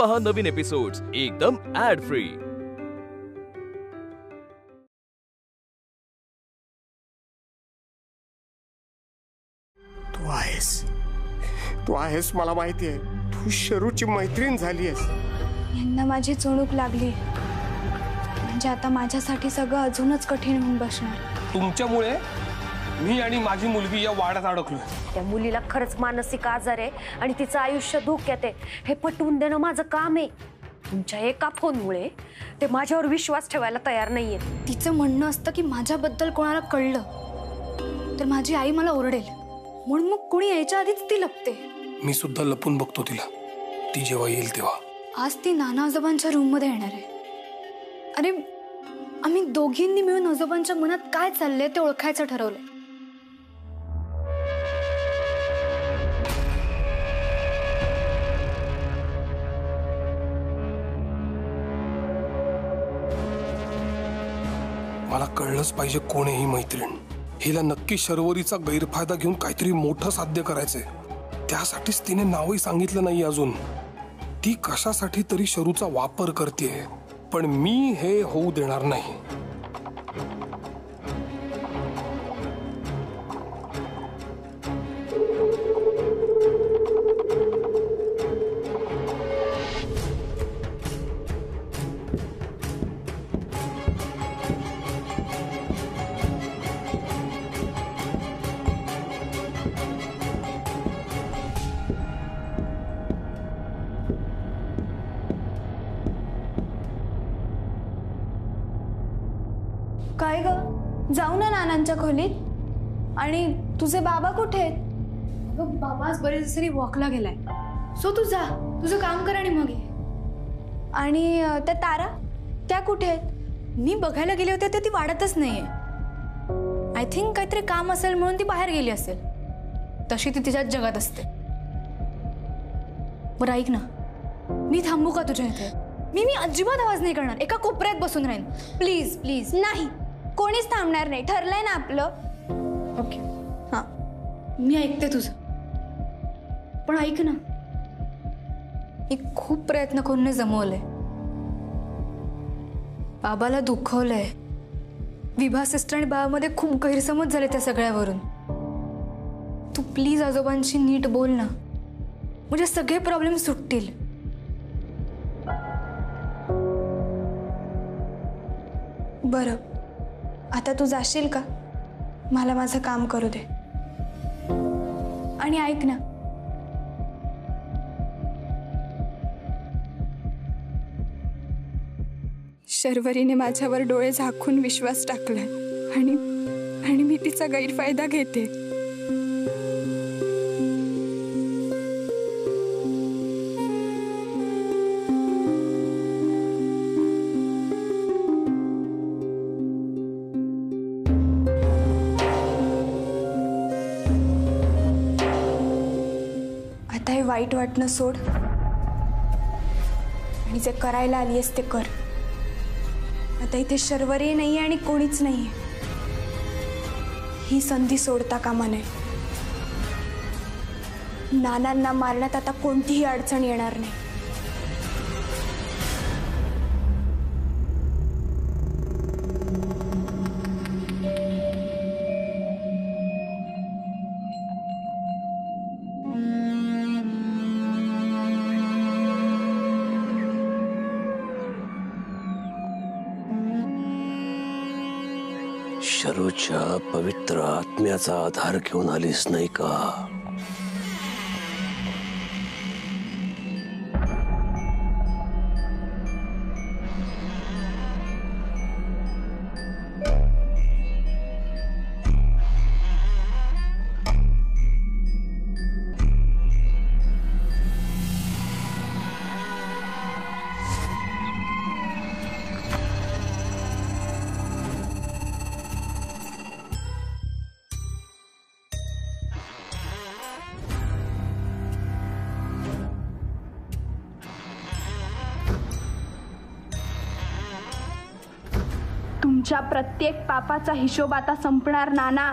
पहा नवीन एपिसोड्स एकदम add free. तू आहेस मला माहिती आहे। तू शरूची मैत्रीण झाली आहेस। यांना माझी चुणूक लागली म्हणजे आता माझ्यासाठी सगळं अजूनच कठीण होऊन बसणार। तुमच्यामुळे मी आणि माझी मुलगी या वाड्यात अडकलोय। त्या मुलीला खरंच मानसिक आजार आहे आणि तिचं आयुष्य धोक्यात आहे हे पटवून देणं माझं काम आहे। तुमच्या एका फोनमुळे ते माझ्यावर विश्वास ठेवायला तयार नाहीये। तिचं म्हणणं असतं की माझ्याबद्दल कोणाला कळलं तर माझी आई मला ओरडेल, म्हणून मग कोणी यायच्या आधीच ती लपते। मी सुद्धा लपून बघतो तिला, ती जेव्हा येईल तेव्हा। आज ती नाना आजोबांच्या रूम मध्ये येणार आहे। अरे आम्ही दोघींनी मिळून आजोबांच्या मनात काय चाललंय ते ओळखायचं ठरवलं। मला कळलंच पाहिजे कोण आहे ही मैत्रीण। हिला नक्की शर्वरीचा गैरफायदा घेऊन काहीतरी मोठं साध्य करायचंय। त्यासाठीच तिने नावही सांगितलं नाही अजून। ती कशासाठी तरी शरूचा वापर करतेय, पण मी हे होऊ देणार नाही। काय ग, जाऊ ना नानांच्या खोलीत। आणि तुझे बाबा कुठे आहेत? अगं बाबा आज बरेच दिवसांनी वॉकला गेलाय, सो तू जा, तुझं काम कर आणि मग ये। आणि त्या तारा त्या कुठे आहेत? मी बघायला गेले होते तर ती वाढतच नाहीये। आय थिंक काहीतरी काम असेल म्हणून ती बाहेर गेली असेल, तशी ती तिच्याच जगात असते। बरं ऐक ना, मी थांबू का तुझ्या इथे? मी अजिबात आवाज नाही करणार, एका कोपऱ्यात बसून राहीन। Please please. नाही, कोणीच थांबणार नाही, ठरलंय ना आपलं। ओके हां, मी ऐकते तुझं, पण ऐक ना, मी खूप प्रयत्न करून जमवलंय। बाबाला दुखवलंय। विभा सिस्टर आणि बाबामध्ये खूप गैरसमज झाले त्या सगळ्यावरून। तू प्लीज आजोबांशी नीट बोल ना, म्हणजे सगळे प्रॉब्लेम सुटतील। बरं, आता तू जाशील का? मला माझं काम करू दे। आणि ऐक ना, शर्वरीने माझ्यावर डोळे झाकून विश्वास टाकलाय आणि मी तिचा गैरफायदा घेते। आता हे वाईट वाटणं सोड आणि जे करायला आलीयस ते कर। आता इथे शर्वरी नाहीये आणि कोणीच नाहीये, ही संधी सोडता कामा नये। नानांना मारण्यात आता कोणतीही अडचण येणार नाही। शरूच्या पवित्र आत्म्याचा आधार घेऊन आलीस नाही का? तुमच्या प्रत्येक पापाचा हिशोब आता संपणार नाना।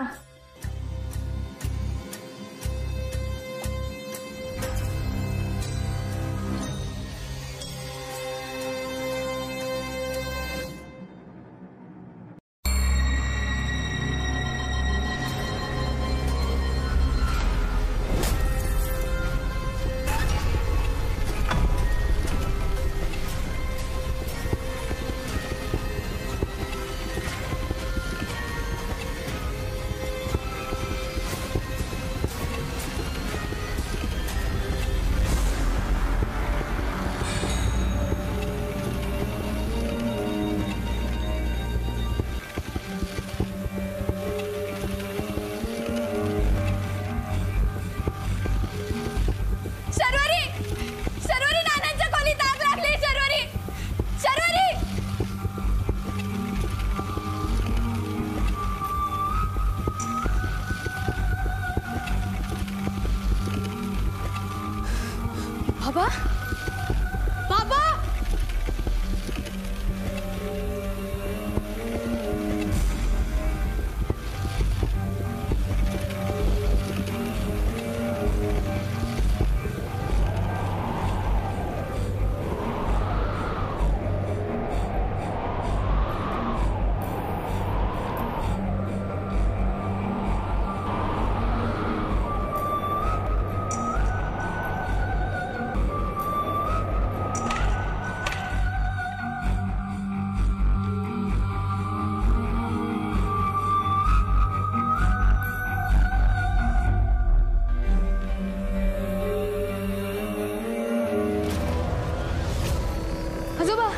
आजोबा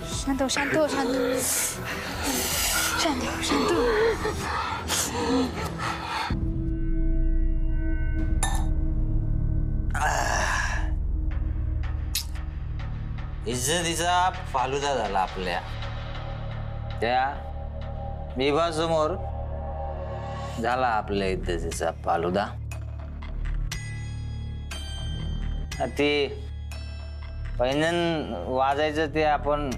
शांत हो शांत हो शांत शांत हो शांत हो. इज्जतीचा फालुदा झाला आपल्या त्या विभासमोर झाला आपल्या इज्जतीचा फालुदा. ते पैंजण वाजायचं ते आपण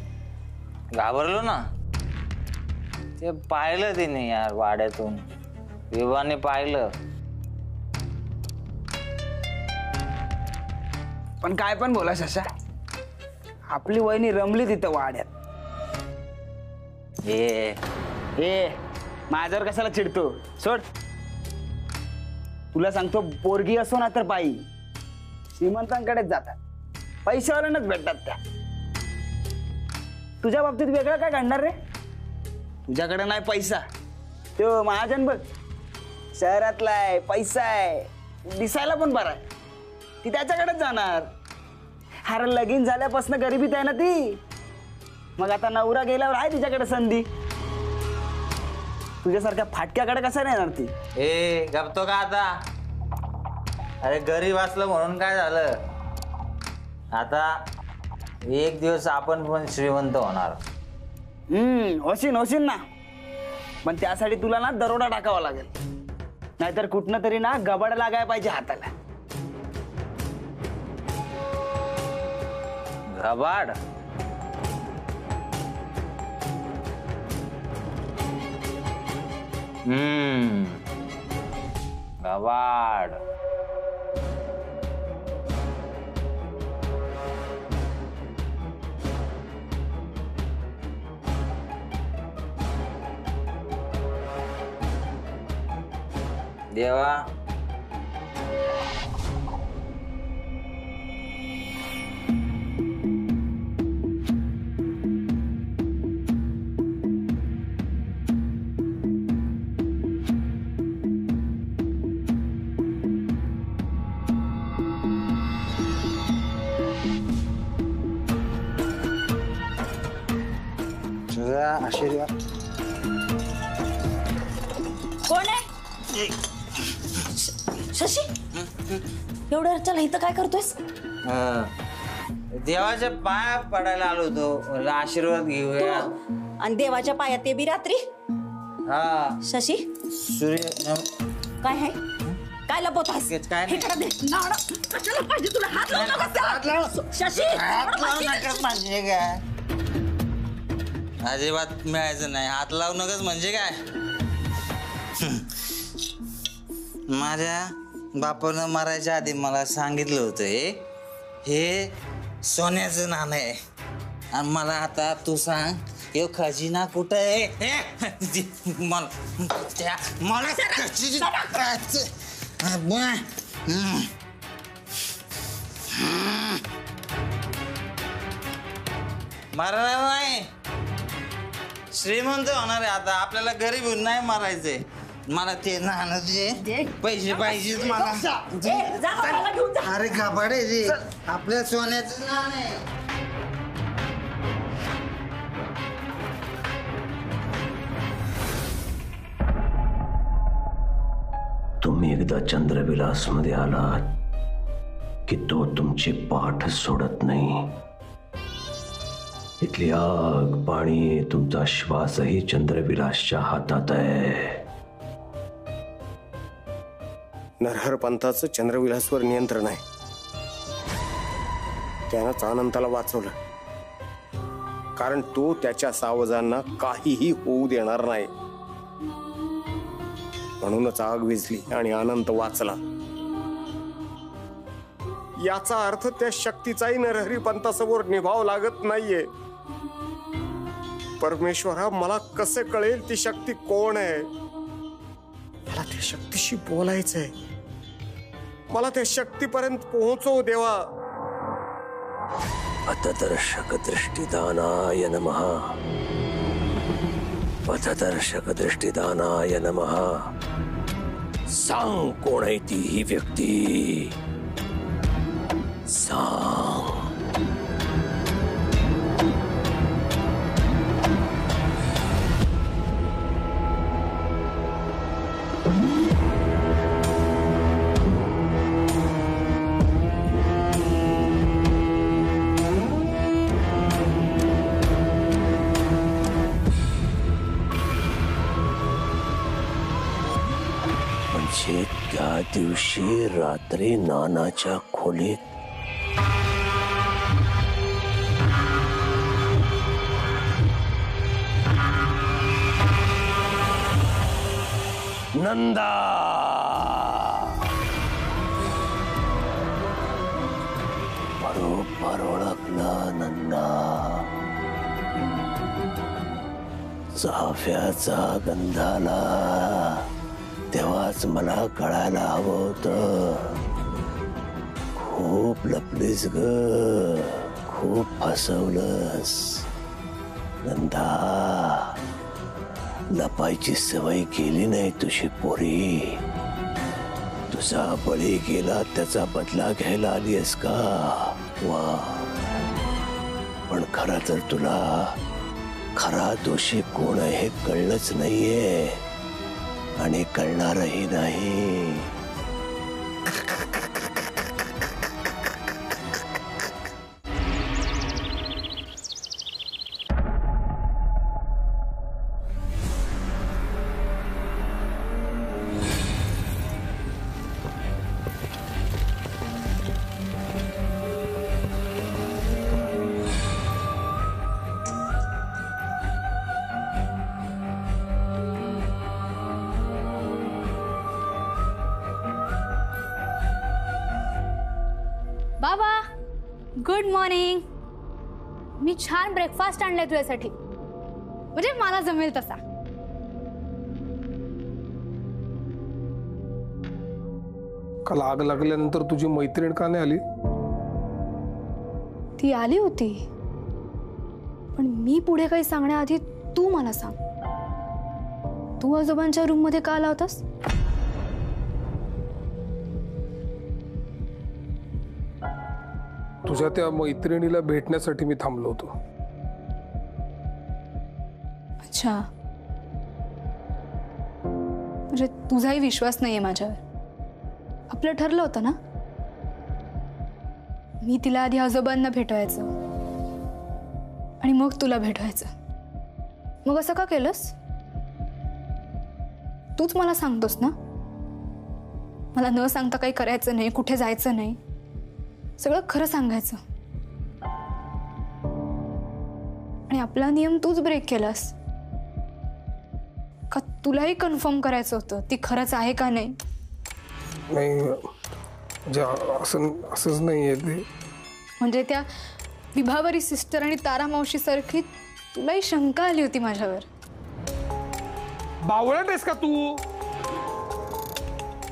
घाबरलो ना, ते पाहिलं तिने यार वाड्यातून. विभाने पाहिलं. पण काय पण बोला शशा, आपली वहिनी रमली तिथं वाड्यात. ए माझ्यावर कशाला चिडतो, सोड. तुला सांगतो, पोरगी असो ना तर बाई श्रीमंतांकडेच जातात, पैशावाल्यांनाच भेटतात त्या. तुझ्या बाबतीत वेगळं काय घडणार रे? तुझ्याकडे नाही पैसा, तो महाजन बघ शहरातला आहे, पैसा आहे, दिसायला पण बरा आहे, ती त्याच्याकडेच जाणार. अरे लगीन झाल्यापासून गरिबीत आहे ना ती. मग आता नवरा गेल्यावर आहे तिच्याकडे संधी. तुझ्यासारख्या फाटक्याकडे कसं नाही येणार ती? ए गपतो का आता? अरे गरीब असलं म्हणून काय झालं, आता एक दिवस आपण पण श्रीमंत होणार. होशील ना, पण त्यासाठी तुला ना दरोडा टाकावा लागेल, नाहीतर कुठनं तरी ना गबाड लागायला पाहिजे हाताला. घबाड? घबाड. देवा तुझा आशीर्वाद. कोण आहे? शशी, एवढ्या अर्चाला इथं काय करतोयस? देवाच्या पाया पडायला आलो होतो, मला आशीर्वाद घेऊया. आणि देवाच्या पायात ते बी रात्री? हा. शशी सूर्य काय आहे? काय लपवतोस? काय नाही. कशाला पाहिजे तुला? हात लावू नकोस त्याला. शशी हात लावू नकच म्हणजे काय? अजिबात मिळायचं नाही. हात लावू नकच म्हणजे काय? माझ्या बापानं मारायच्या आधी मला सांगितलं होतं हे सोन्याचं नाणं आहे. आणि मला आता तू सांग, हे खजिना कुठं आहे? मला मारणार नाही, श्रीमंत होणार आहे आता. आपल्याला गरीब नाही मारायचंय. मला ते नाणं दे, पैसे पाहिजेत मला. अरे घाबडे रे, आपल्या सोन्याचं नाणं आहे. तुम्ही एकदा चंद्रविलास मध्ये आलात की तो तुमची पाठ सोडत नाही. इथली आग, पाणी, तुमचा श्वासही चंद्रविलासच्या हातात आहे. नरहर पंथाचं चंद्रविलासवर नियंत्रण आहे. त्यानंच अनंताला वाचवलं, कारण तो त्याच्या सावजांना काहीही होऊ देणार नाही. म्हणूनच आग विझली आणि अनंत वाचला. याचा अर्थ त्या शक्तीचाही नरहरी पंथासमोर निभाव लागत नाहीये. परमेश्वरा, मला कसे कळेल ती शक्ती कोण आहे? मला त्या शक्तीशी बोलायचंय. मला त्या शक्तीपर्यंत पोहोचव देवा. अतदर्शक दृष्टिदानाय नमः. पथदर्शक दृष्टिदानाय नमः. सांग कोण आहे ती ही व्यक्ती, सांग. म्हणजे त्या दिवशी रात्री नानाच्या खोलीत नंदा बरोबर ओळखला. नंदा चाफ्याचा गंधाला तेव्हाच मला कळायला हवं होतं. खूप लपलीस ग, खूप फसवलंस. नंदा लपायची सवय केली नाही तुझी पोरी. तुझा बळी गेला त्याचा बदला घ्यायला आलीस का? वा. पण खरं तर तुला खरा दोषी कोण आहे हे कळलंच नाहीये आणि कळणारही नाही. बाबा गुड मॉर्निंग. मी छान ब्रेकफास्ट आणलाय तुझ्यासाठी, म्हणजे मला जमेल तसा. काल आग लागल्यानंतर तुझी मैत्रीण का नाही आली? ती आली होती, पण मी पुढे काही सांगण्याआधी तू मला सांग, तू आजोबांच्या रूम मध्ये का आला होतास? तुझ्या त्या मैत्रिणीला भेटण्यासाठी मी थांबलो होतो. अच्छा, म्हणजे तुझाही विश्वास नाहीये माझ्यावर. आपलं ठरलं होतं ना, मी तिला आधी आजोबांना भेटवायचं आणि मग तुला भेटवायचं. मग असं का केलंस? तूच मला सांगतोस ना, मला न सांगता काही करायचं नाही, कुठे जायचं नाही, सगळं खरं सांगायचं. आणि आपला नियम तूच ब्रेक केलास का? तुलाही कन्फर्म करायचं होतं ती खरंच आहे का नाही? नाही, असंच नाहीये ते. म्हणजे त्या विभावरी सिस्टर आणि तारा मावशी सारखी तुलाही शंका आली होती माझ्यावर. बावळट आहेस का तू?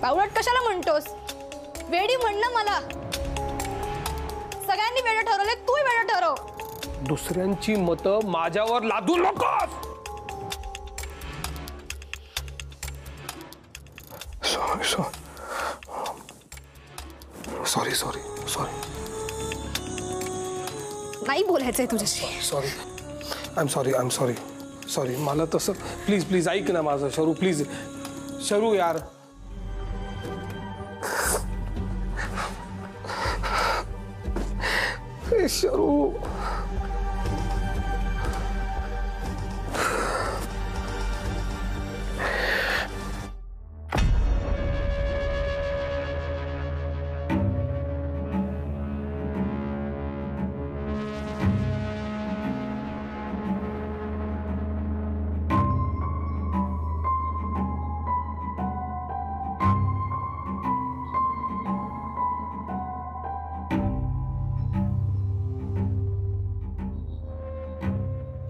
बावळट कशाला म्हणतोस? वेडी म्हण ना मला. सगळ्यांनी वेळ ठरवले, तूही वेळ ठरव. दुसऱ्यांची मतं माझ्यावर लादू नकोस. Sorry sorry sorry. नाही बोलायचंय तुझ्याशी. Sorry, I am sorry, I am sorry. Sorry, मला तसं प्लीज प्लीज ऐक ना माझं. शरू प्लीज, शरू यार. शरू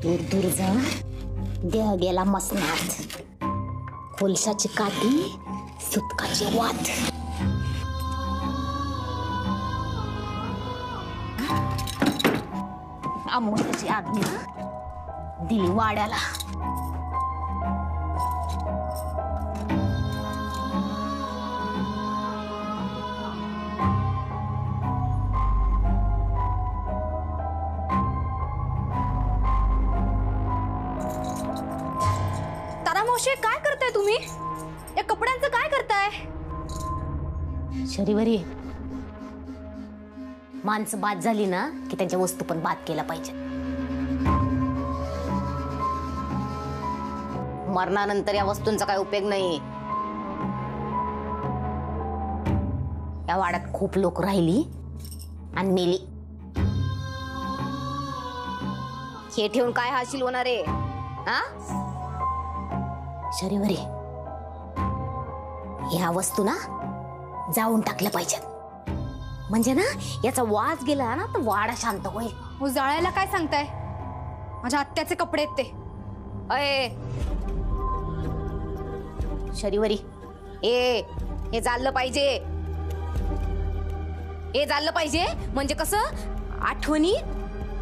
दूर दूर जा, देह गेला मसनात. कोलशाची काठी, सुतकाची वात. अमोशाची आज्ञा दिली वाड्याला. मावशी काय करताय तुम्ही? या कपड्यांचं काय करताय? शरीवरी माणसं बाद झाली ना की त्यांच्या वस्तू पण बाद केल्या पाहिजे. मरणानंतर या वस्तूंचा काय उपयोग नाही. या वाड्यात खूप लोक राहिली आणि मेली. हे ठेवून काय हासिल होणार आहे? हा शरीवरी ह्या वस्तू ना जाळून टाकल्या पाहिजेत. म्हणजे ना याचा वास गेला ना तर वाडा शांत होईल. हो जाळायला काय सांगताय? माझ्या आत्याचे कपडे आहेत ते. अय शरीवरी हे जाळलं पाहिजे. हे जाळलं पाहिजे म्हणजे कसं आठवणी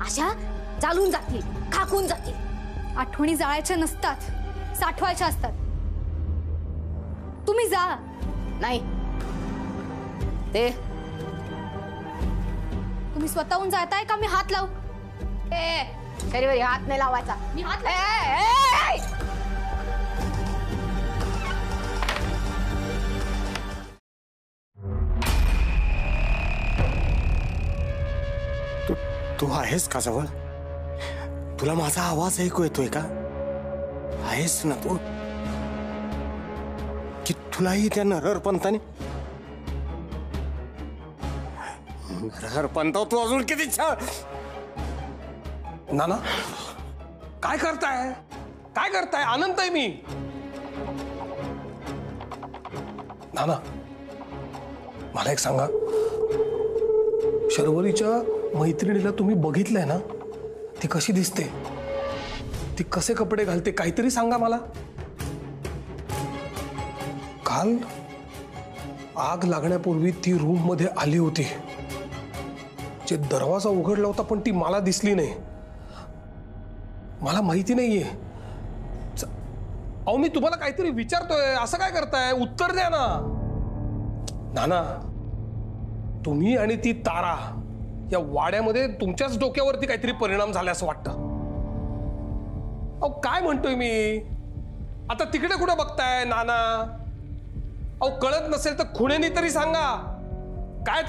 अशा चालून जातील, खाकून जातील. आठवणी जाळायच्या नसतात, साठवायच्या असतात. तुम्ही जा. नाही ते तुम्ही स्वतःहून जाताय का मी हात लावू? शरीवरी हात नाही लावायचा. मी हात तू आहेस का जवळ? तुला माझा आवाज ऐकू येतोय का? आहेस ना तू? की तुलाही त्या नरहरपंताने नरहरपंत तू अजून किती छान. नाना काय करताय? काय करताय? आनंद आहे मी. नाना मला एक सांगा, शर्वरीच्या मैत्रिणीला तुम्ही बघितलंय ना? ती कशी दिसते? ती कसे कपडे घालते? काहीतरी सांगा मला. काल आग लागण्यापूर्वी ती रूम मध्ये आली होती. जे दरवाजा उघडला होता पण ती मला दिसली नाही. मला माहिती नाहीये. अहो मी तुम्हाला काहीतरी विचारतोय, असं काय करताय? उत्तर द्या ना. नाना तुम्ही आणि ती तारा या वाड्यामध्ये तुमच्याच डोक्यावरती काहीतरी परिणाम झाला असं वाटतं. अहो काय म्हणतोय मी? आता तिकडे कुठे बघताय नाना? अहो कळत नसेल तर खुणेनी तरी सांगा. काय